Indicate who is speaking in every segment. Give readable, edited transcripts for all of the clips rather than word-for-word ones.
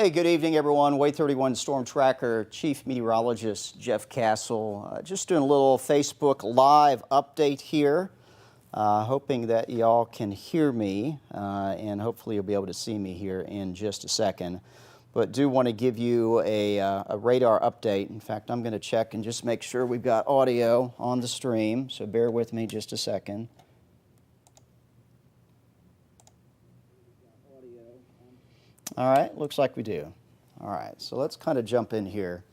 Speaker 1: Hey, good evening, everyone. WAAY 31 Storm Tracker Chief Meteorologist Jeff Castle. Just doing a little Facebook Live update here. Hoping that y'all can hear me, and hopefully you'll be able to see me here in just a second. But do want to give you a radar update. In fact, I'm going to check and just make sure we've got audio on the stream, so bear with me just a second. All right, looks like we do. All right, so let's kind of jump in here.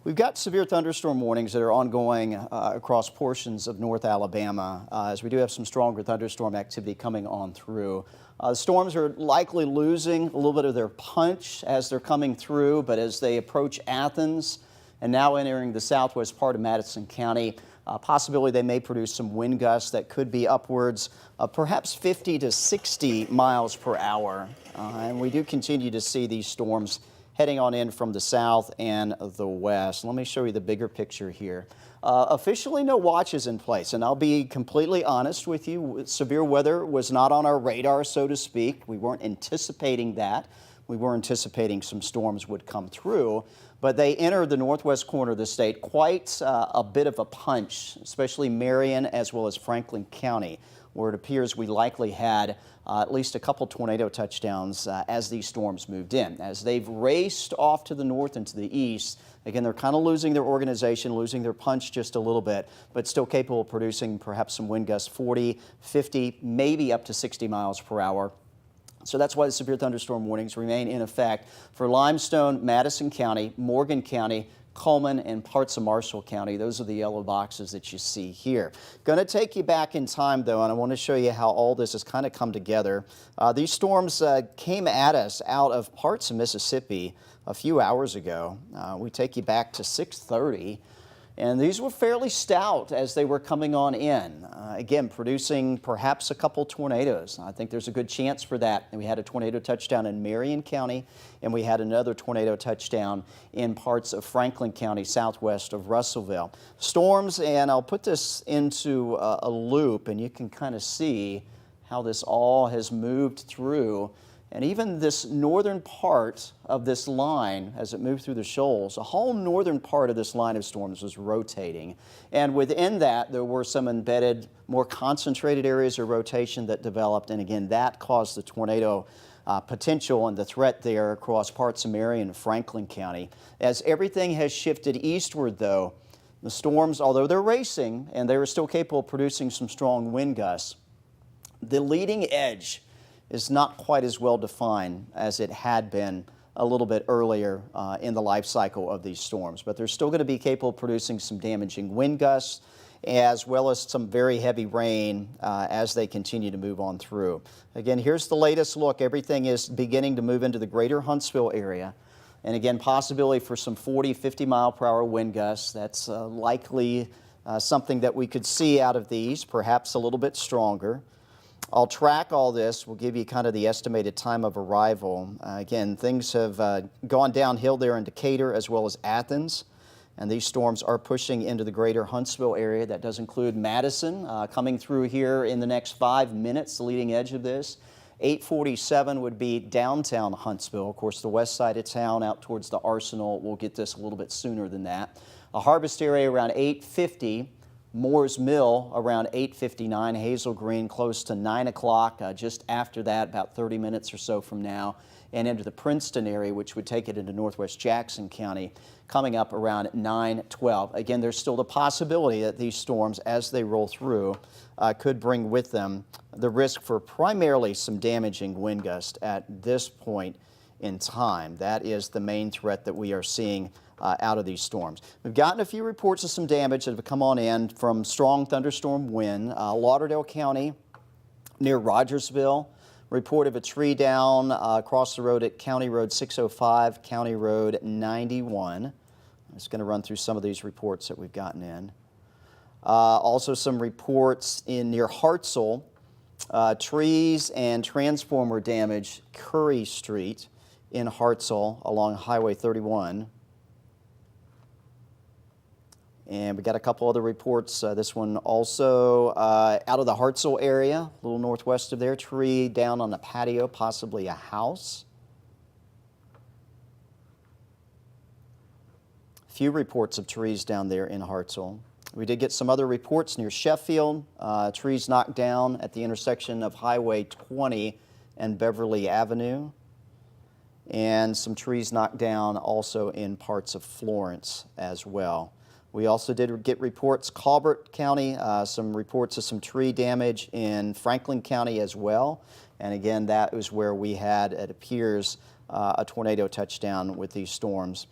Speaker 1: We've got severe thunderstorm warnings that are ongoing across portions of North Alabama, as we do have some stronger thunderstorm activity coming on through. The storms are likely losing a little bit of their punch as they're coming through, but as they approach Athens and now entering the southwest part of Madison County, possibility they may produce some wind gusts that could be upwards of perhaps 50 to 60 miles per hour. And we do continue to see these storms heading on in from the south and the west. Let me show you the bigger picture here. Officially, no watches in place, and I'll be completely honest with you. Severe weather was not on our radar, so to speak. We weren't anticipating that. We were anticipating some storms would come through, but they entered the northwest corner of the state quite a bit of a punch, especially Marion as well as Franklin County, where it appears we likely had at least a couple tornado touchdowns as these storms moved in. As they've raced off to the north and to the east, again, they're kind of losing their organization, losing their punch just a little bit, but still capable of producing perhaps some wind gusts 40, 50, maybe up to 60 miles per hour. So that's why the severe thunderstorm warnings remain in effect for Limestone, Madison County, Morgan County, Coleman, and parts of Marshall County. Those are the yellow boxes that you see here. Going to take you back in time, though, and I want to show you how all this has kind of come together. These storms came at us out of parts of Mississippi a few hours ago. We take you back to 6:30. And these were fairly stout as they were coming on in. Again, producing perhaps a couple tornadoes. I think there's a good chance for that. And we had a tornado touchdown in Marion County, and we had another tornado touchdown in parts of Franklin County, southwest of Russellville. Storms, and I'll put this into a loop, and you can kind of see how this all has moved through. And even this northern part of this line, as it moved through the shoals, a whole northern part of this line of storms was rotating. And within that, there were some embedded, more concentrated areas of rotation that developed. And again, that caused the tornado potential and the threat there across parts of Marion and Franklin County. As everything has shifted eastward, though, the storms, although they're racing and they're still capable of producing some strong wind gusts, the leading edge is not quite as well defined as it had been a little bit earlier in the life cycle of these storms. But they're still going to be capable of producing some damaging wind gusts as well as some very heavy rain as they continue to move on through. Again, here's the latest look. Everything is beginning to move into the greater Huntsville area. And again, possibility for some 40, 50 mile per hour wind gusts. That's likely something that we could see out of these, perhaps a little bit stronger. I'll track all this. We'll give you kind of the estimated time of arrival. Again, things have gone downhill there in Decatur as well as Athens, and these storms are pushing into the greater Huntsville area. That does include Madison coming through here in the next 5 minutes, the leading edge of this. 8:47 would be downtown Huntsville. Of course, the west side of town out towards the Arsenal will get this a little bit sooner than that. A harvest area around 8:50. Moore's Mill around 8:59, Hazel Green close to 9 o'clock, just after that, about 30 minutes or so from now, and into the Princeton area, which would take it into northwest Jackson County, coming up around 9:12. Again, there's still the possibility that these storms, as they roll through, could bring with them the risk for primarily some damaging wind gusts at this point in time. That is the main threat that we are seeing out of these storms. We've gotten a few reports of some damage that have come on in from strong thunderstorm wind. Lauderdale County near Rogersville, report of a tree down across the road at County Road 605, County Road 91. I'm just going to run through some of these reports that we've gotten in. Also some reports in near Hartselle, trees and transformer damage Curry Street in Hartselle along Highway 31. And we got a couple other reports. This one also out of the Hartselle area, a little northwest of there, tree down on the patio, possibly a house. Few reports of trees down there in Hartselle. We did get some other reports near Sheffield, trees knocked down at the intersection of Highway 20 and Beverly Avenue, and some trees knocked down also in parts of Florence as well. We also did get reports, Colbert County, some reports of some tree damage in Franklin County as well. And again, that was where we had, it appears, a tornado touchdown with these storms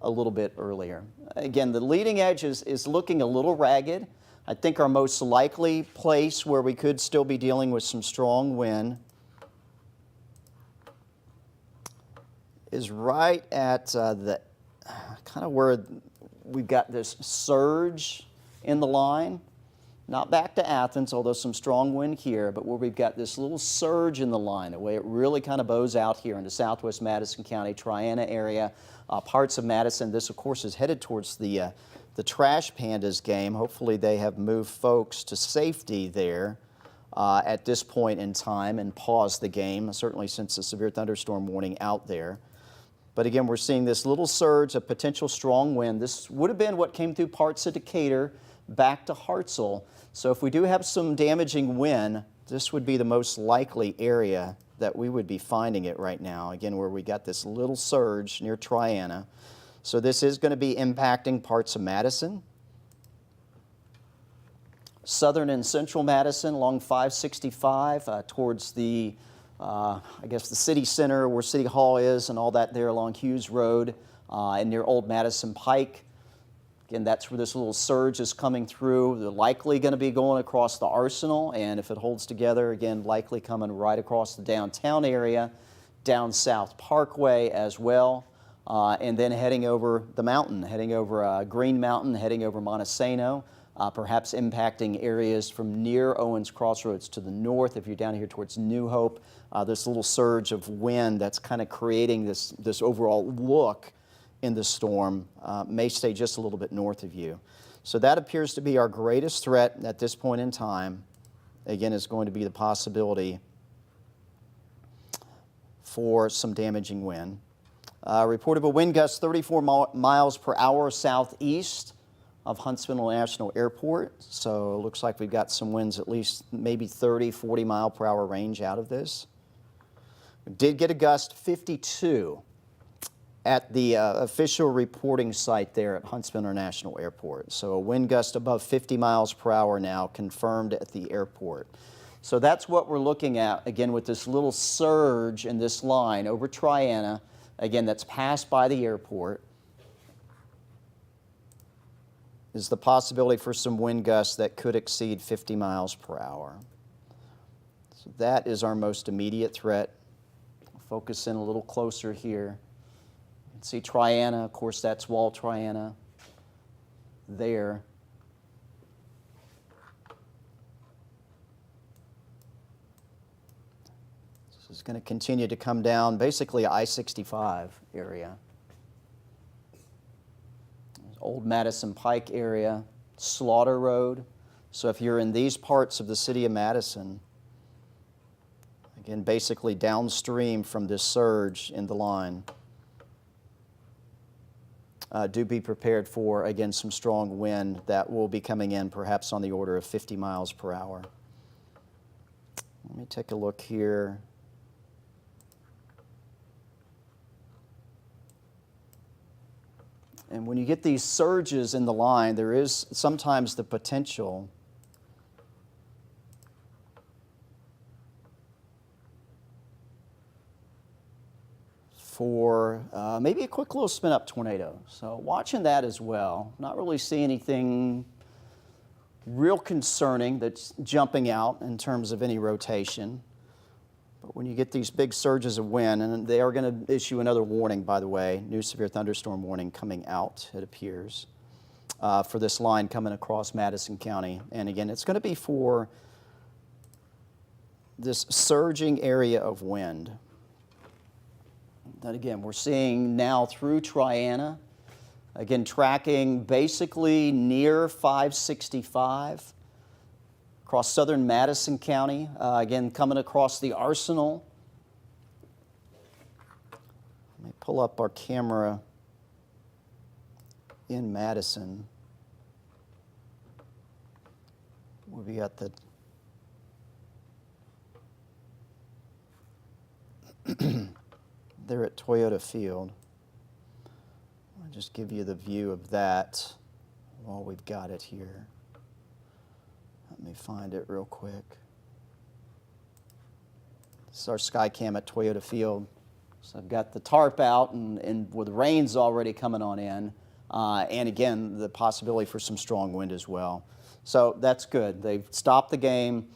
Speaker 1: a little bit earlier. Again, the leading edge is looking a little ragged. I think our most likely place where we could still be dealing with some strong wind is right at the kind of where we've got this surge in the line. Not back to Athens, although some strong wind here, but where we've got this little surge in the line, the way it really kind of bows out here into southwest Madison County, Triana area, parts of Madison. This, of course, is headed towards the Trash Pandas game. Hopefully they have moved folks to safety there at this point in time and paused the game, certainly since the severe thunderstorm warning out there. But again, we're seeing this little surge of potential strong wind. This would have been what came through parts of Decatur back to Hartselle. So if we do have some damaging wind, this would be the most likely area that we would be finding it right now. Again, where we got this little surge near Triana. So this is going to be impacting parts of Madison, southern and central Madison along 565 towards the I guess the city center where City Hall is and all that there along Hughes Road and near Old Madison Pike. Again, that's where this little surge is coming through. They're likely going to be going across the Arsenal, and if it holds together, again, likely coming right across the downtown area, down South Parkway as well, and then heading over the mountain, heading over Green Mountain, heading over Montesano, perhaps impacting areas from near Owens Crossroads to the north. If you're down here towards New Hope, this little surge of wind that's kind of creating this overall look in the storm may stay just a little bit north of you. So that appears to be our greatest threat at this point in time. Again, is going to be the possibility for some damaging wind. Reportable wind gusts 34 miles per hour southeast of Huntsville National Airport. So it looks like we've got some winds at least maybe 30, 40 mile per hour range out of this. We did get a gust 52 at the official reporting site there at Huntsville International Airport. So a wind gust above 50 miles per hour now confirmed at the airport. So that's what we're looking at, again, with this little surge in this line over Triana, again, that's passed by the airport, is the possibility for some wind gusts that could exceed 50 miles per hour. So that is our most immediate threat. I'll focus in a little closer here. See Triana, of course, that's Wall Triana there. This is going to continue to come down, basically I-65 area. Old Madison Pike area, Slaughter Road. So if you're in these parts of the city of Madison, again, basically downstream from this surge in the line, do be prepared for, again, some strong wind that will be coming in perhaps on the order of 50 miles per hour. Let me take a look here. And when you get these surges in the line, there is sometimes the potential for maybe a quick little spin-up tornado. So watching that as well. Not really seeing anything real concerning that's jumping out in terms of any rotation. But when you get these big surges of wind, and they are going to issue another warning, by the way, new severe thunderstorm warning coming out, it appears, for this line coming across Madison County. And again, it's going to be for this surging area of wind that, again, we're seeing now through Triana, again, tracking basically near 565, across southern Madison County, again, coming across the Arsenal. Let me pull up our camera in Madison. We got the they're at Toyota Field. I'll just give you the view of that while we've got it here. Let me find it real quick. This is our Skycam at Toyota Field. So I've got the tarp out and with rain's already coming on in. And again, the possibility for some strong wind as well. So that's good. They've stopped the game,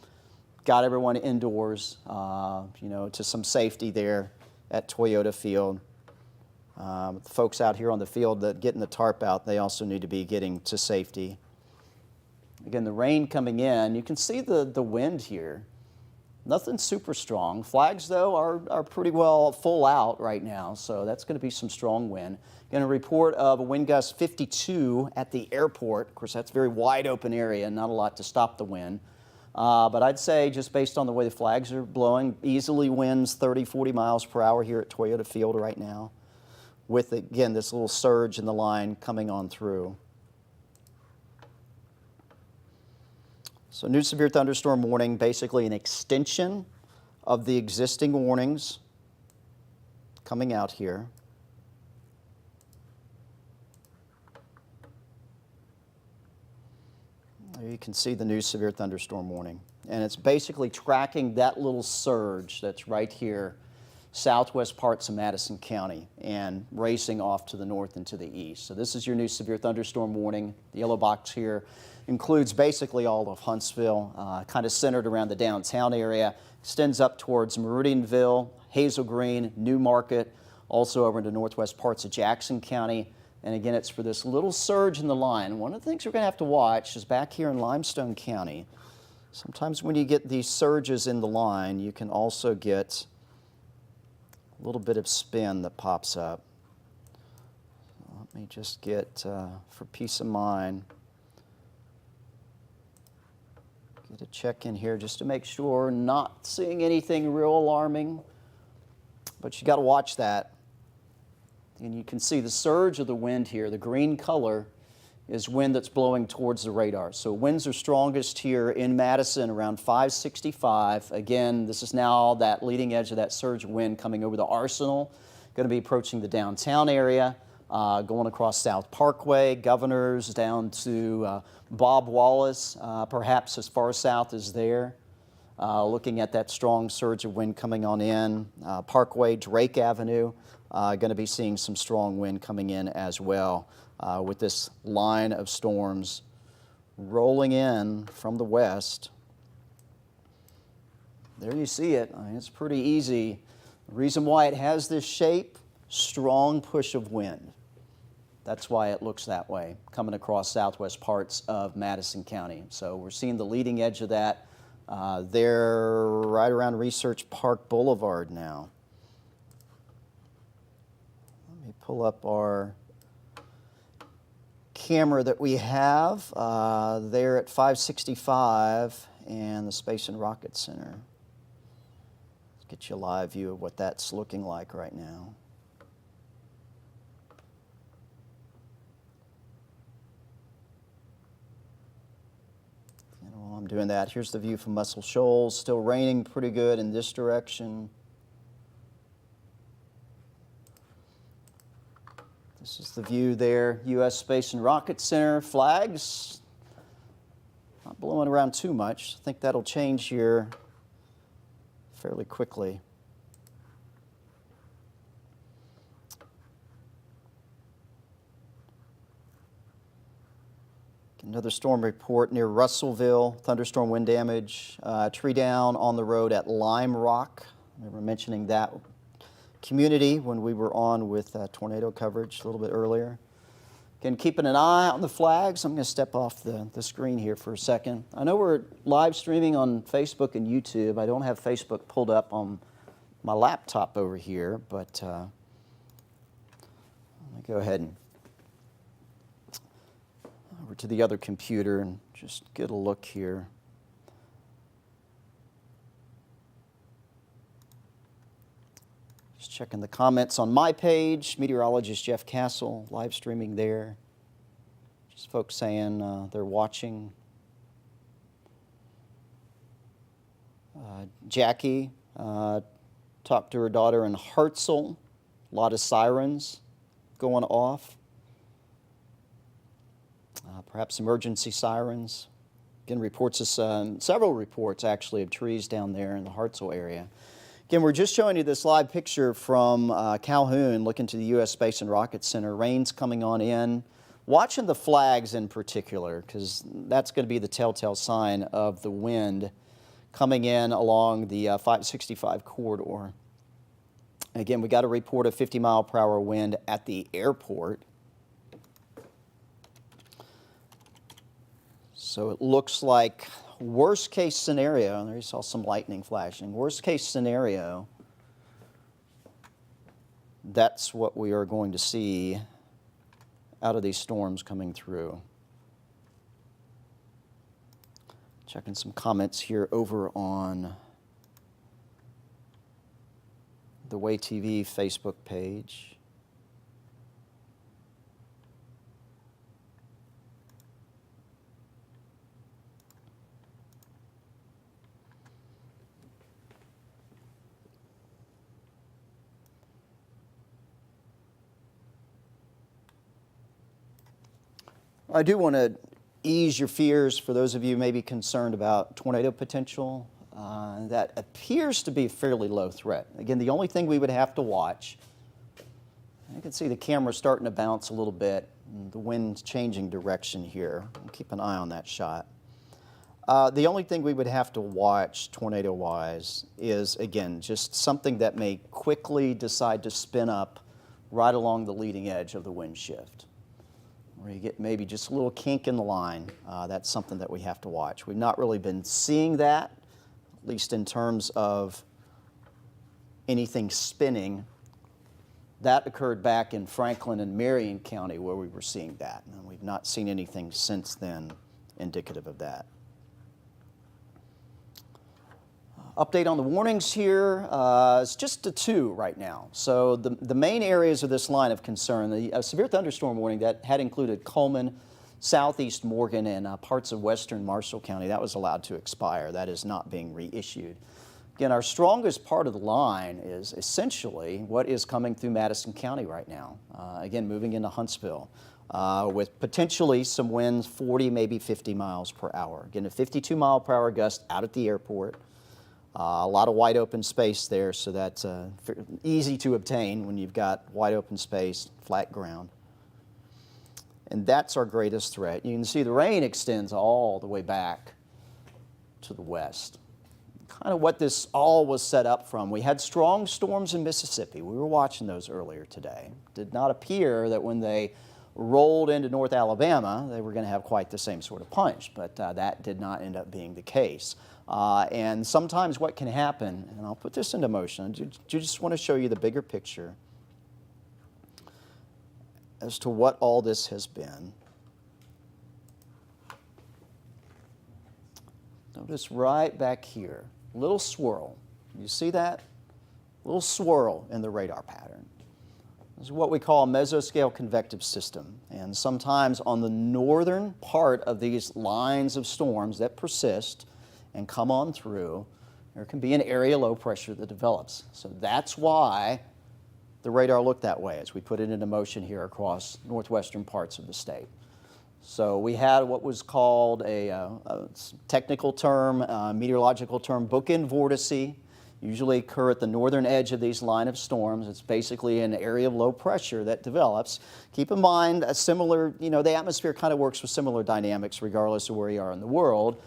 Speaker 1: got everyone indoors, to some safety there at Toyota Field. The folks out here on the field that getting the tarp out, they also need to be getting to safety. Again, the rain coming in, you can see the wind here. Nothing super strong. Flags, though, are pretty well full out right now, so that's going to be some strong wind. Going to report of a wind gust 52 at the airport. Of course, that's a very wide open area, not a lot to stop the wind. But I'd say just based on the way the flags are blowing, easily winds 30, 40 miles per hour here at Toyota Field right now with, again, this little surge in the line coming on through. So new severe thunderstorm warning, basically an extension of the existing warnings coming out here. There you can see the new severe thunderstorm warning. And it's basically tracking that little surge that's right here, southwest parts of Madison County, and racing off to the north and to the east. So this is your new severe thunderstorm warning. The yellow box here includes basically all of Huntsville, kind of centered around the downtown area, extends up towards Meridianville, Hazel Green, New Market, also over into northwest parts of Jackson County. And again, it's for this little surge in the line. One of the things we're going to have to watch is back here in Limestone County. Sometimes when you get these surges in the line, you can also get a little bit of spin that pops up. Let me just get, for peace of mind, get a check in here just to make sure, not seeing anything real alarming, but you got to watch that. And you can see the surge of the wind here. The green color is wind that's blowing towards the radar. So winds are strongest here in Madison around 565. Again, this is now that leading edge of that surge of wind coming over the Arsenal. Going to be approaching the downtown area, going across South Parkway, Governors, down to Bob Wallace, perhaps as far south as there. Looking at that strong surge of wind coming on in. Parkway, Drake Avenue, going to be seeing some strong wind coming in as well with this line of storms rolling in from the west. There you see it. I mean, it's pretty easy. The reason why it has this shape, strong push of wind. That's why it looks that way, coming across southwest parts of Madison County. So we're seeing the leading edge of that there right around Research Park Boulevard now. Let me pull up our camera that we have there at 565 and the Space and Rocket Center. Let's get you a live view of what that's looking like right now. While I'm doing that, here's the view from Muscle Shoals. Still raining pretty good in this direction. This is the view there, U.S. Space and Rocket Center. Flags, not blowing around too much. I think that'll change here fairly quickly. Another storm report near Russellville, thunderstorm wind damage, tree down on the road at Lime Rock. We were mentioning that community when we were on with tornado coverage a little bit earlier. Again, keeping an eye on the flags. I'm going to step off the screen here for a second. I know we're live streaming on Facebook and YouTube. I don't have Facebook pulled up on my laptop over here, but let me go ahead and over to the other computer and just get a look here. Just checking the comments on my page. Meteorologist Jeff Castle, live streaming there. There's folks saying they're watching. Jackie talked to her daughter in Huntsville. A lot of sirens going off. Perhaps emergency sirens. Again, reports several reports actually of trees down there in the Huntsville area. Again, we're just showing you this live picture from Calhoun, looking to the U.S. Space and Rocket Center. Rain's coming on in. Watching the flags in particular, because that's going to be the telltale sign of the wind coming in along the 565 corridor. Again, we got a report of 50-mile-per-hour wind at the airport. So it looks like worst case scenario, there you saw some lightning flashing, worst case scenario, that's what we are going to see out of these storms coming through. Checking some comments here over on the WAAY TV Facebook page. I do want to ease your fears for those of you maybe concerned about tornado potential. That appears to be a fairly low threat. Again, the only thing we would have to watch, you can see the camera starting to bounce a little bit, and the wind's changing direction here. Keep an eye on that shot. The only thing we would have to watch tornado-wise is, again, just something that may quickly decide to spin up right along the leading edge of the wind shift, where you get maybe just a little kink in the line. That's something that we have to watch. We've not really been seeing that, at least in terms of anything spinning. That occurred back in Franklin and Marion County where we were seeing that, and we've not seen anything since then indicative of that. Update on the warnings here, it's just a 2 right now. So the main areas of this line of concern, the severe thunderstorm warning that had included Coleman, southeast Morgan, and parts of western Marshall County, that was allowed to expire. That is not being reissued. Again, our strongest part of the line is essentially what is coming through Madison County right now. Again, moving into Huntsville with potentially some winds 40, maybe 50 miles per hour. Again, a 52-mile-per-hour gust out at the airport. A lot of wide open space there, so that's easy to obtain when you've got wide open space, flat ground. And that's our greatest threat. You can see the rain extends all the way back to the west. Kind of what this all was set up from. We had strong storms in Mississippi. We were watching those earlier today. Did not appear that when they rolled into North Alabama, they were going to have quite the same sort of punch, but that did not end up being the case. And sometimes what can happen, and I'll put this into motion, I just want to show you the bigger picture as to what all this has been. Notice right back here, little swirl. You see that? Little swirl in the radar pattern. This is what we call a mesoscale convective system. And sometimes on the northern part of these lines of storms that persist and come on through, there can be an area low pressure that develops. So that's why the radar looked that way as we put it into motion here across northwestern parts of the state. So we had what was called a technical term, meteorological term, bookend vortice. Usually occur at the northern edge of these line of storms. It's basically an area of low pressure that develops. Keep in mind, a similar, the atmosphere kind of works with similar dynamics regardless of where you are in the world.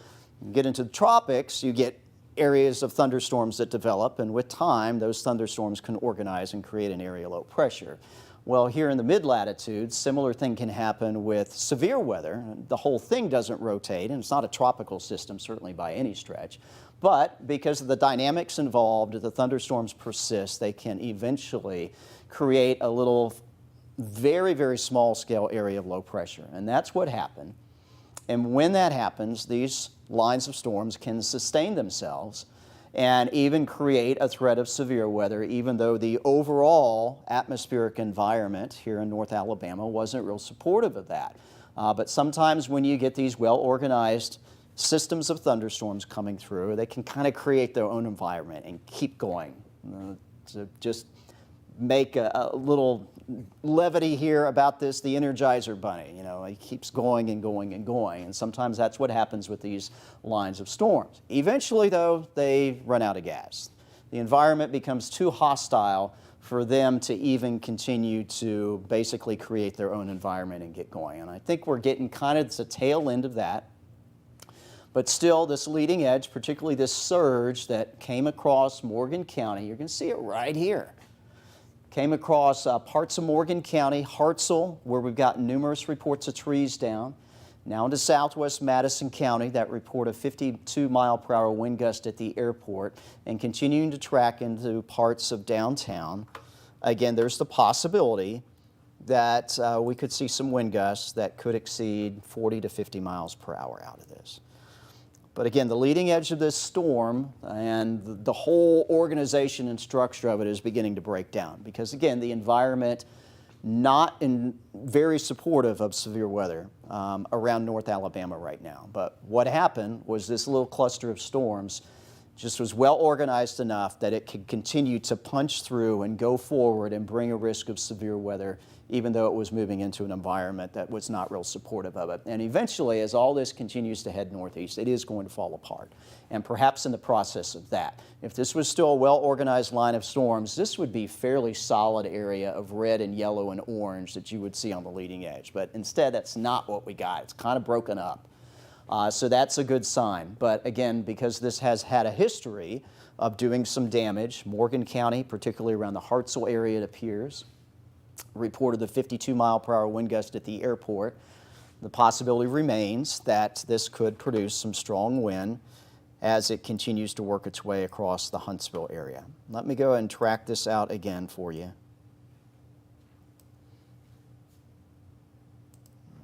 Speaker 1: You get into the tropics, you get areas of thunderstorms that develop, and with time, those thunderstorms can organize and create an area low pressure. Well, here in the mid-latitudes, similar thing can happen with severe weather. The whole thing doesn't rotate, and it's not a tropical system, certainly by any stretch. But because of the dynamics involved, the thunderstorms persist, they can eventually create a little very, very small scale area of low pressure. And that's what happened. And when that happens, these lines of storms can sustain themselves and even create a threat of severe weather, even though the overall atmospheric environment here in North Alabama wasn't real supportive of that. But sometimes when you get these well-organized systems of thunderstorms coming through, they can kind of create their own environment and keep going. To just make a little levity here about this, the Energizer Bunny, you know, it keeps going and going and going, and sometimes that's what happens with these lines of storms. Eventually, though, they run out of gas. The environment becomes too hostile for them to even continue to basically create their own environment and get going, and I think we're getting kind of the tail end of that. But still, this leading edge, particularly this surge that came across Morgan County, you're going to see it right here. Came across parts of Morgan County, Huntsville, where we've got numerous reports of trees down. Now into southwest Madison County, that report of 52-mile-per-hour wind gust at the airport, and continuing to track into parts of downtown. Again, there's the possibility that we could see some wind gusts that could exceed 40 to 50 miles per hour out of this. But again, the leading edge of this storm and the whole organization and structure of it is beginning to break down because, again, the environment not very supportive of severe weather around North Alabama right now. But what happened was this little cluster of storms just was well organized enough that it could continue to punch through and go forward and bring a risk of severe weather, even though it was moving into an environment that was not real supportive of it. And eventually, as all this continues to head northeast, it is going to fall apart. And perhaps in the process of that, if this was still a well-organized line of storms, this would be a fairly solid area of red and yellow and orange that you would see on the leading edge. But instead, that's not what we got. It's kind of broken up. So that's a good sign. But again, because this has had a history of doing some damage, Morgan County, particularly around the Huntsville area, it appears, reported the 52-mile-per-hour wind gust at the airport. The possibility remains that this could produce some strong wind as it continues to work its way across the Huntsville area. Let me go ahead and track this out again for you.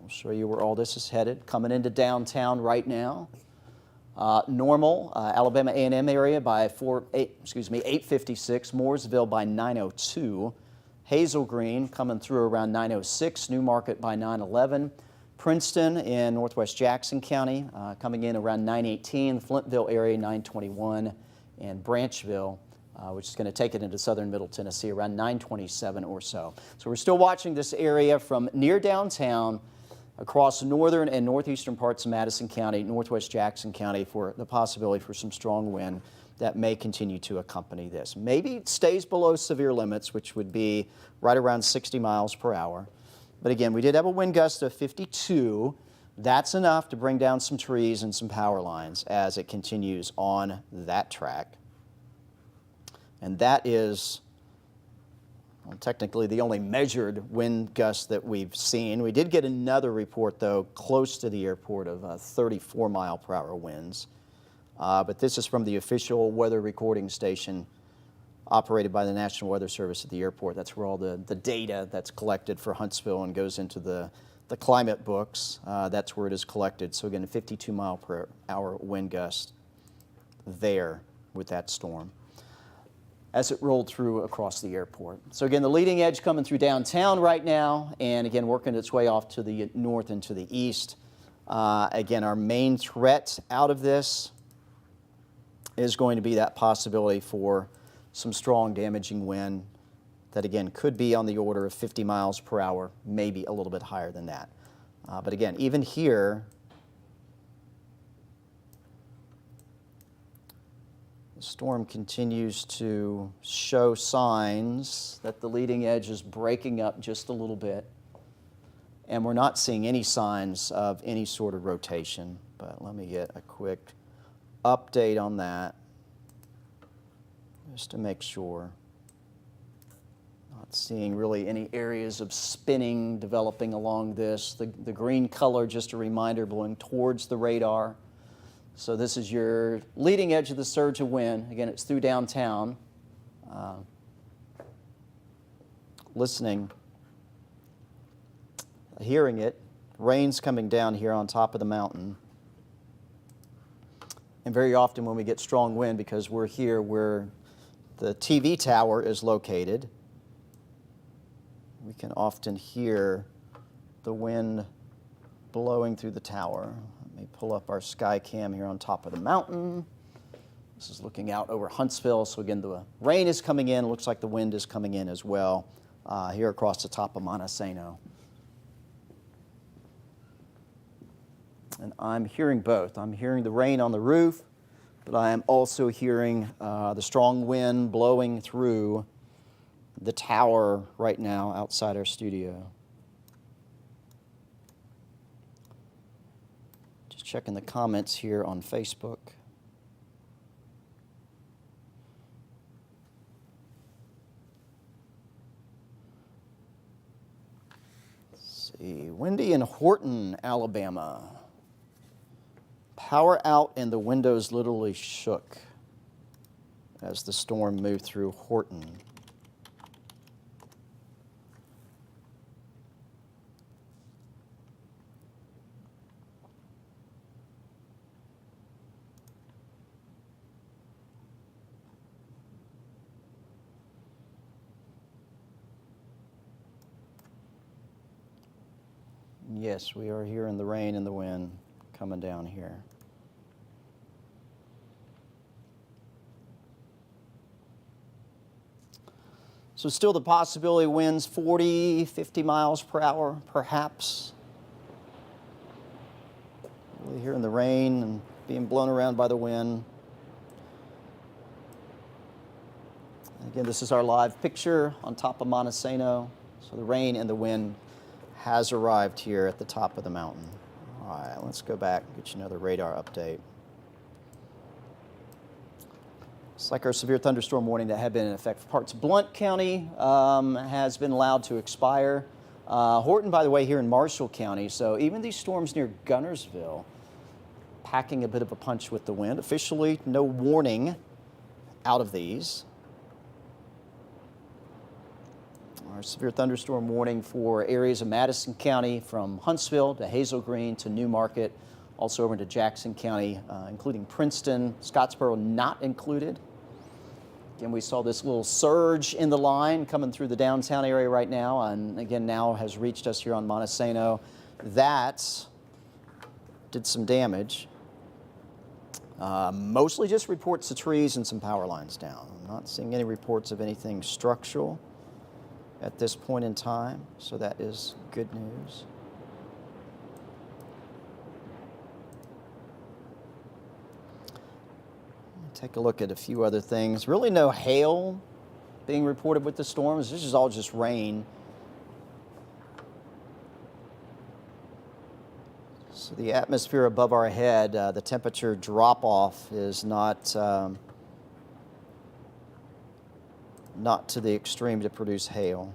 Speaker 1: I'll show you where all this is headed. Coming into downtown right now. Normal, Alabama A&M area by 8:56, Mooresville by 9:02. Hazel Green coming through around 9:06, Newmarket by 9:11, Princeton in northwest Jackson County coming in around 9:18, Flintville area 9:21, and Branchville, which is going to take it into southern Middle Tennessee around 9:27 or so. So we're still watching this area from near downtown across northern and northeastern parts of Madison County, northwest Jackson County for the possibility for some strong wind that may continue to accompany this. Maybe it stays below severe limits, which would be right around 60 miles per hour. But again, we did have a wind gust of 52. That's enough to bring down some trees and some power lines as it continues on that track. And that is, well, technically the only measured wind gust that we've seen. We did get another report, though, close to the airport of 34-mile-per-hour winds. But this is from the official weather recording station operated by the National Weather Service at the airport. That's where all the data that's collected for Huntsville and goes into the climate books. That's where it is collected. So again, a 52-mile-per-hour wind gust there with that storm as it rolled through across the airport. So again, the leading edge coming through downtown right now, and again, working its way off to the north and to the east. Again, our main threat out of this is going to be that possibility for some strong damaging wind that, again, could be on the order of 50 miles per hour, maybe a little bit higher than that. But again, even here, the storm continues to show signs that the leading edge is breaking up just a little bit. And we're not seeing any signs of any sort of rotation. But let me get a quick update on that just to make sure. Not seeing really any areas of spinning developing along this. The green color, just a reminder, blowing towards the radar. So this is your leading edge of the surge of wind. Again, it's through downtown. Listening, hearing it. Rain's coming down here on top of the mountain. And very often when we get strong wind, because we're here where the TV tower is located, we can often hear the wind blowing through the tower. Let me pull up our sky cam here on top of the mountain. This is looking out over Huntsville. So again, the rain is coming in. It looks like the wind is coming in as well here across the top of Montesano. And I'm hearing both. I'm hearing the rain on the roof, but I am also hearing the strong wind blowing through the tower right now outside our studio. Just checking the comments here on Facebook. Let's see, windy in Horton, Alabama. Power out and the windows literally shook as the storm moved through Horton. Yes, we are hearing the rain and the wind coming down here. So still the possibility of winds 40, 50 miles per hour, perhaps. Really hearing the rain and being blown around by the wind. And again, this is our live picture on top of Montesano. So the rain and the wind has arrived here at the top of the mountain. All right, let's go back and get you another radar update. It's like our severe thunderstorm warning that had been in effect for parts of Blount County has been allowed to expire. Horton, by the way, here in Marshall County. So even these storms near Gunnersville, packing a bit of a punch with the wind. Officially, no warning out of these. Our severe thunderstorm warning for areas of Madison County from Huntsville to Hazel Green to Newmarket, also over into Jackson County, including Princeton, Scottsboro not included. Again, we saw this little surge in the line coming through the downtown area right now, and again now has reached us here on Montesano. That did some damage. Mostly just reports of trees and some power lines down. I'm not seeing any reports of anything structural at this point in time, so that is good news. Take a look at a few other things. Really no hail being reported with the storms. This is all just rain. So the atmosphere above our head, the temperature drop-off is not to the extreme to produce hail.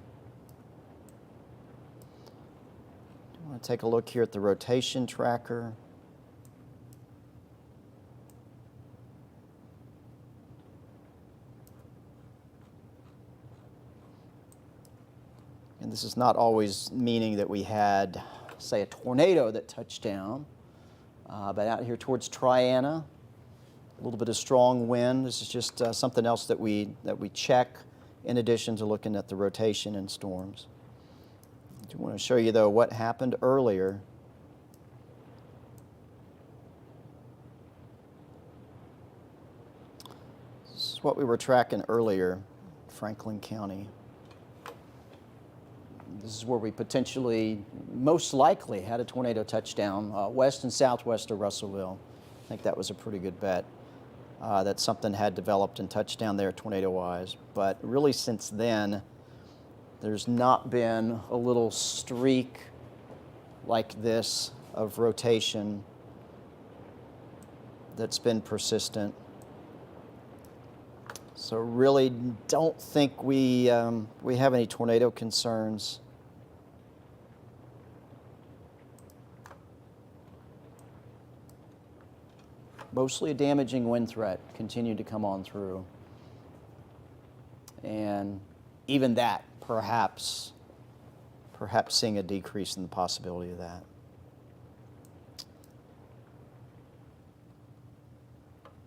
Speaker 1: I want to take a look here at the rotation tracker. And this is not always meaning that we had, say, a tornado that touched down, but out here towards Triana, a little bit of strong wind. This is just something else that we check in addition to looking at the rotation and storms. I do want to show you, though, what happened earlier. This is what we were tracking earlier, Franklin County. This is where we potentially, most likely, had a tornado touchdown, west and southwest of Russellville. I think that was a pretty good bet. That something had developed and touched down there tornado-wise. But really since then, there's not been a little streak like this of rotation that's been persistent. So really don't think we have any tornado concerns. Mostly a damaging wind threat continued to come on through. And even that, perhaps seeing a decrease in the possibility of that.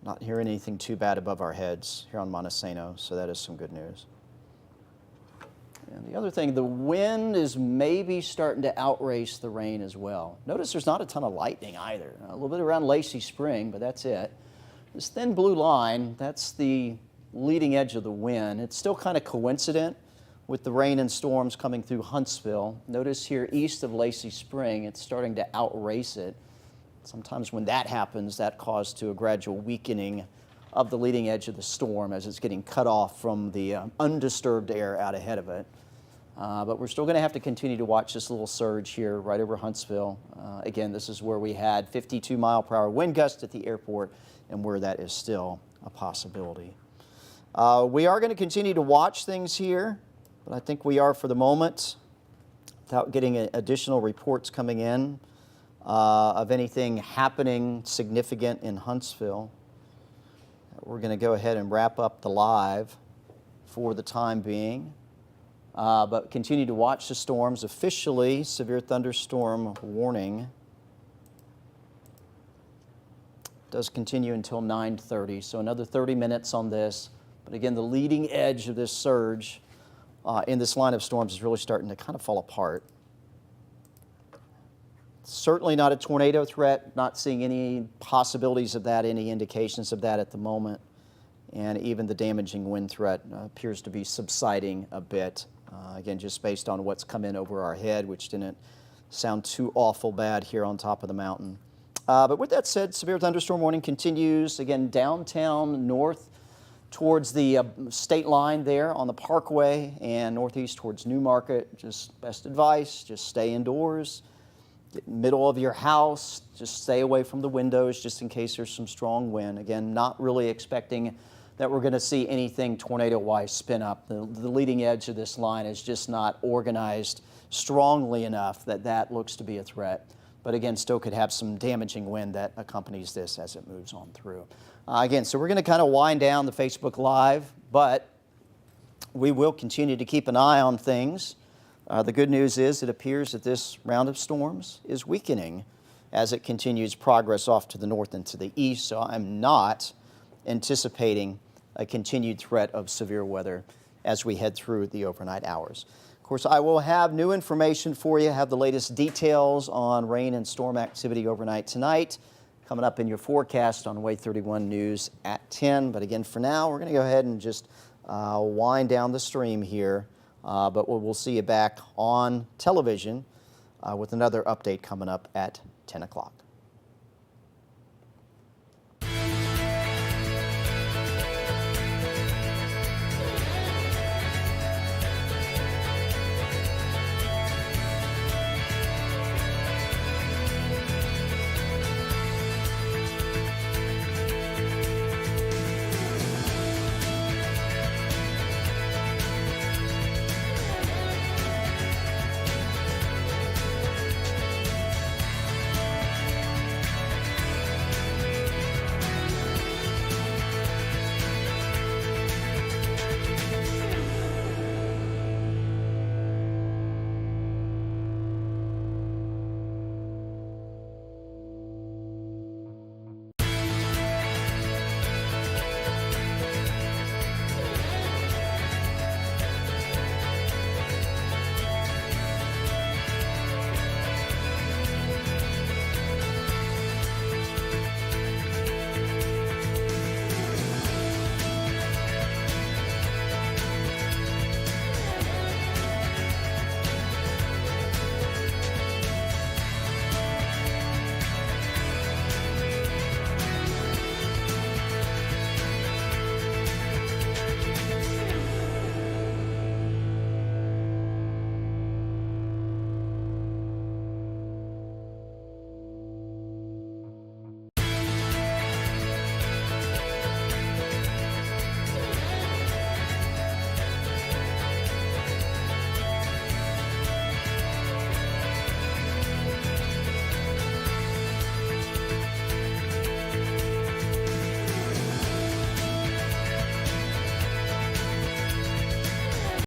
Speaker 1: Not hearing anything too bad above our heads here on Montesano, so that is some good news. And the other thing, the wind is maybe starting to outrace the rain as well. Notice there's not a ton of lightning either. A little bit around Lacey Spring, but that's it. This thin blue line, that's the leading edge of the wind. It's still kind of coincident with the rain and storms coming through Huntsville. Notice here east of Lacey Spring, it's starting to outrace it. Sometimes when that happens, that causes to a gradual weakening of the leading edge of the storm as it's getting cut off from the undisturbed air out ahead of it. But we're still going to have to continue to watch this little surge here right over Huntsville. Again, this is where we had 52-mile-per-hour wind gusts at the airport and where that is still a possibility. We are going to continue to watch things here, but I think we are for the moment, without getting additional reports coming in of anything happening significant in Huntsville. We're going to go ahead and wrap up the live for the time being. But continue to watch the storms. Officially, severe thunderstorm warning does continue until 9:30, so another 30 minutes on this. But again, the leading edge of this surge in this line of storms is really starting to kind of fall apart. Certainly not a tornado threat, not seeing any possibilities of that, any indications of that at the moment. And even the damaging wind threat appears to be subsiding a bit. Again, just based on what's come in over our head, which didn't sound too awful bad here on top of the mountain. But with that said, severe thunderstorm warning continues. Again, downtown north towards the state line there on the Parkway and northeast towards Newmarket. Just best advice, just stay indoors. Get in the middle of your house, just stay away from the windows just in case there's some strong wind. Again, not really expecting that we're going to see anything tornado-wise spin up. The leading edge of this line is just not organized strongly enough that that looks to be a threat. But again, still could have some damaging wind that accompanies this as it moves on through. Again, so we're going to kind of wind down the Facebook Live, but we will continue to keep an eye on things. The good news is it appears that this round of storms is weakening as it continues progress off to the north and to the east, so I'm not anticipating a continued threat of severe weather as we head through the overnight hours. Of course, I will have new information for you, have the latest details on rain and storm activity overnight tonight, coming up in your forecast on WAAY 31 News at 10. But again, for now, we're going to go ahead and just wind down the stream here. But we'll see you back on television with another update coming up at 10 o'clock.